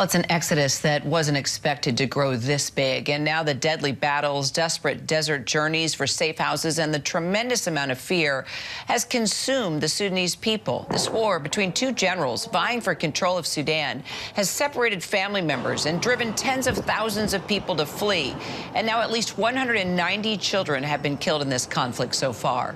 Well, it's an exodus that wasn't expected to grow this big. And now the deadly battles, desperate desert journeys for safe houses, and the tremendous amount of fear has consumed the Sudanese people. This war between two generals vying for control of Sudan has separated family members and driven tens of thousands of people to flee. And now at least 190 children have been killed in this conflict so far.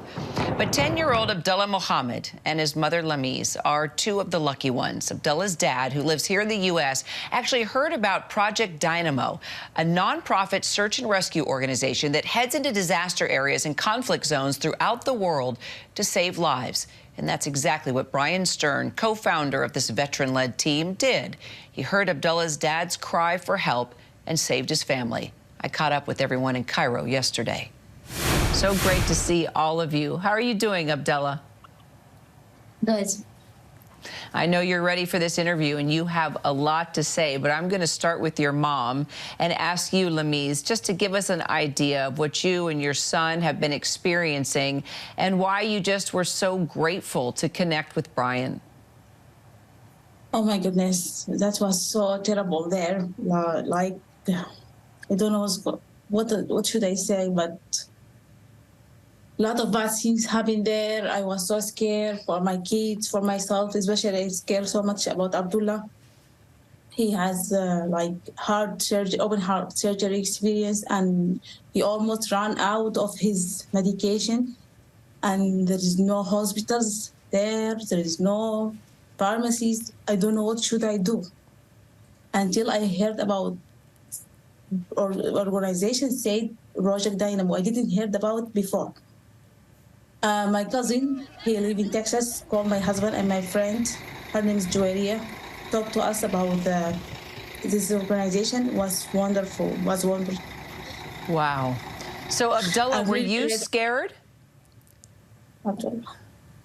But 10-year-old Abdullah Mohamed and his mother Lamise are two of the lucky ones. Abdullah's dad, who lives here in the U.S., actually heard about Project Dynamo, a nonprofit search and rescue organization that heads into disaster areas and conflict zones throughout the world to save lives. And that's exactly what Bryan Stern, co-founder of this veteran-led team, did. He heard Abdullah's dad's cry for help and saved his family. I caught up with everyone in Cairo yesterday. So great to see all of you. How are you doing, Abdullah? Good. I know you're ready for this interview and you have a lot to say, but I'm going to start with your mom and ask you, Lamise, just to give us an idea of what you and your son have been experiencing and why you just were so grateful to connect with Bryan. Oh my goodness, that was so terrible there. Like, I don't know what should I say, but a lot of bad things happened there. I was so scared for my kids, for myself, especially I scared so much about Abdullah. He has like heart surgery, open heart surgery experience, and he almost ran out of his medication. And there is no hospitals there. There is no pharmacies. I don't know what should I do. Until I heard about organization said Project Dynamo. I didn't hear about it before. My cousin, he lives in Texas, called my husband and my friend. Her name is Joeria. Talked to us about this organization. Was wonderful. Wow. So Abdullah, were you scared?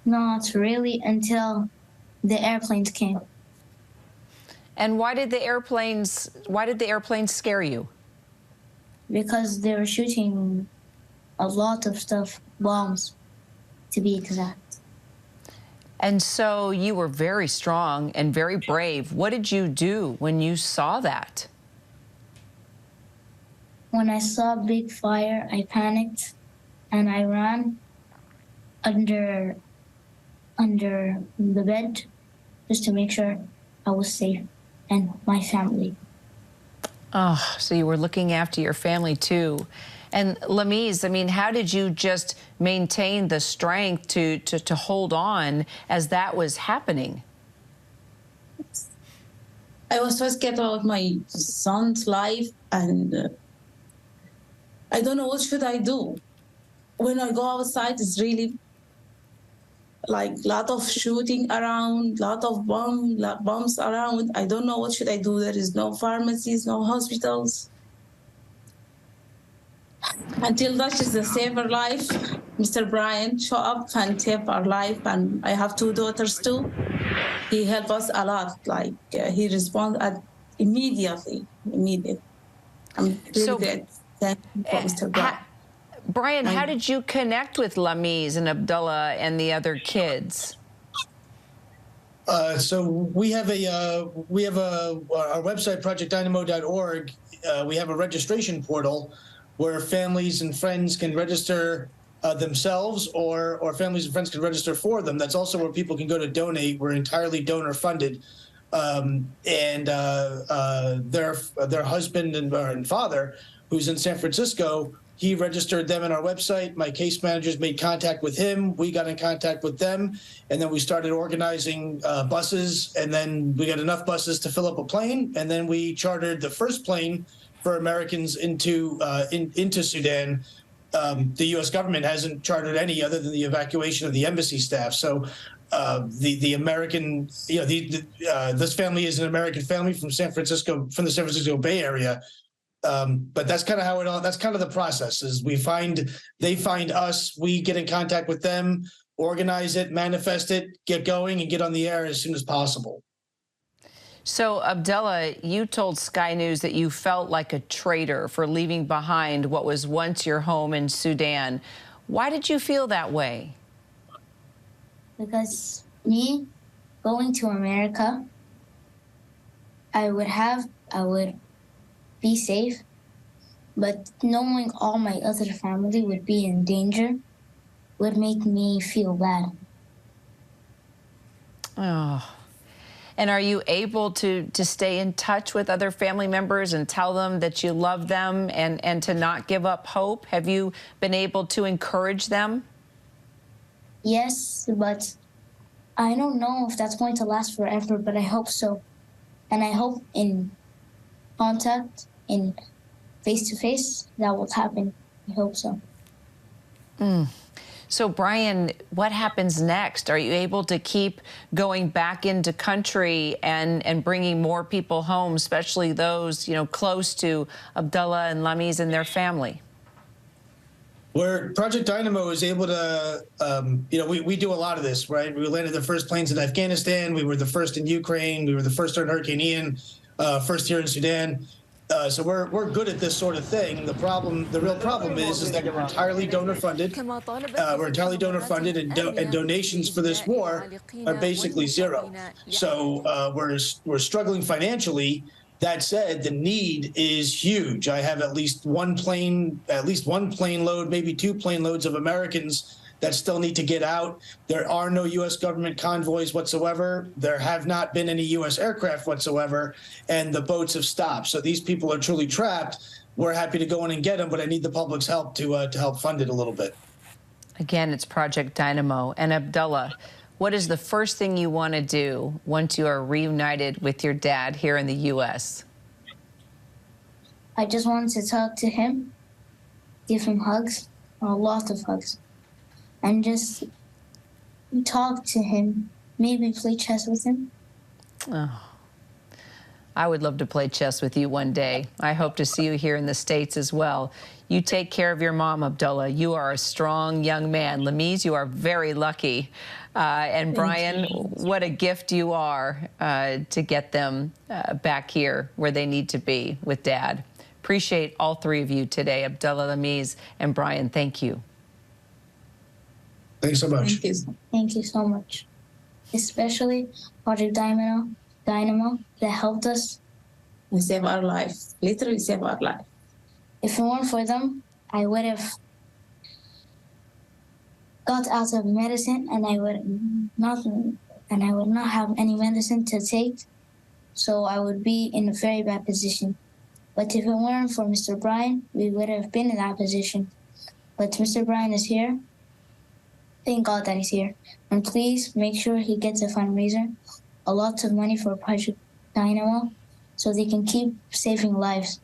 Not really until the airplanes came. And why did the airplanes scare you? Because they were shooting a lot of stuff, bombs, to be exact. And so you were very strong and very brave. What did you do when you saw that? When I saw a big fire, I panicked and I ran under the bed just to make sure I was safe and my family. Oh, so you were looking after your family too. And Lamise, I mean, how did you just maintain the strength to hold on as that was happening? I was so scared about my son's life, and I don't know what should I do. When I go outside, it's really like a lot of shooting around, lot of bombs around. I don't know what should I do. There is no pharmacies, no hospitals. Until that is to save our life, Mr. Bryan show up and save our life. And I have two daughters too. He helped us a lot. Like he responded immediately. I'm really great. Thank you for Mr. Bryan. Bryan, how did you connect with Lamise and Abdullah and the other kids? So we have our website, projectdynamo.org. We have a registration portal where families and friends can register themselves, or families and friends can register for them. That's also where people can go to donate. We're entirely donor funded. Their husband and father, who's in San Francisco, he registered them in our website. My case managers made contact with him. We got in contact with them. And then we started organizing buses. And then we got enough buses to fill up a plane. And then we chartered the first plane for Americans into Sudan. The U.S. government hasn't chartered any other than the evacuation of the embassy staff. So the American, this family is an American family from the San Francisco Bay Area. But that's kind of how that's kind of the process is they find us, we get in contact with them, organize it, manifest it, get going and get on the air as soon as possible. So, Abdullah, you told Sky News that you felt like a traitor for leaving behind what was once your home in Sudan. Why did you feel that way? Because me going to America I would be safe, but knowing all my other family would be in danger would make me feel bad. Oh. And are you able to stay in touch with other family members and tell them that you love them and to not give up hope? Have you been able to encourage them? Yes, but I don't know if that's going to last forever, but I hope so. And I hope in contact, in face-to-face, that will happen. I hope so. So, Bryan, what happens next? Are you able to keep going back into country and bringing more people home, especially those, close to Abdullah and Lamiz and their family? Where Project Dynamo is able to, we do a lot of this, right? We landed the first planes in Afghanistan. We were the first in Ukraine. We were the first during Hurricane Ian, first here in Sudan. So we're good at this sort of thing. The real problem is that we're entirely donor funded. We're entirely donor funded, and donations for this war are basically zero. So we're struggling financially. That said, the need is huge. I have at least one plane load, maybe 2 plane loads of Americans that still need to get out. There are no U.S. government convoys whatsoever. There have not been any U.S. aircraft whatsoever, and the boats have stopped. So these people are truly trapped. We're happy to go in and get them, but I need the public's help to help fund it a little bit. Again, it's Project Dynamo. And Abdullah, what is the first thing you want to do once you are reunited with your dad here in the U.S.? I just wanted to talk to him, give him hugs, a lot of hugs, and just talk to him, maybe play chess with him. Oh, I would love to play chess with you one day. I hope to see you here in the States as well. You take care of your mom, Abdullah. You are a strong young man. Lamiz, you are very lucky. And Bryan, what a gift you are to get them back here where they need to be with Dad. Appreciate all 3 of you today, Abdullah, Lamiz, and Bryan. Thank you. Thanks so much. Thank you so much. Especially Project Dynamo that helped us. And save our life, literally save our life. If it weren't for them, I would have got out of medicine and I would not have any medicine to take. So I would be in a very bad position. But if it weren't for Mr. Bryan, we would have been in that position. But Mr. Bryan is here. Thank God that he's here. And please make sure he gets a fundraiser, a lot of money for Project Dynamo, so they can keep saving lives.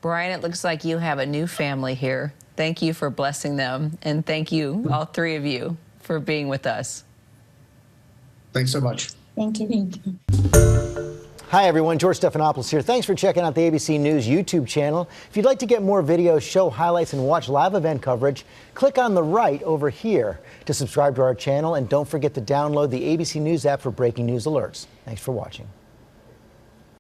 Bryan, it looks like you have a new family here. Thank you for blessing them. And thank you, all 3 of you, for being with us. Thanks so much. Thank you. Thank you. Hi, everyone. George Stephanopoulos here. Thanks for checking out the ABC News YouTube channel. If you'd like to get more videos, show highlights, and watch live event coverage, click on the right over here to subscribe to our channel. And don't forget to download the ABC News app for breaking news alerts. Thanks for watching.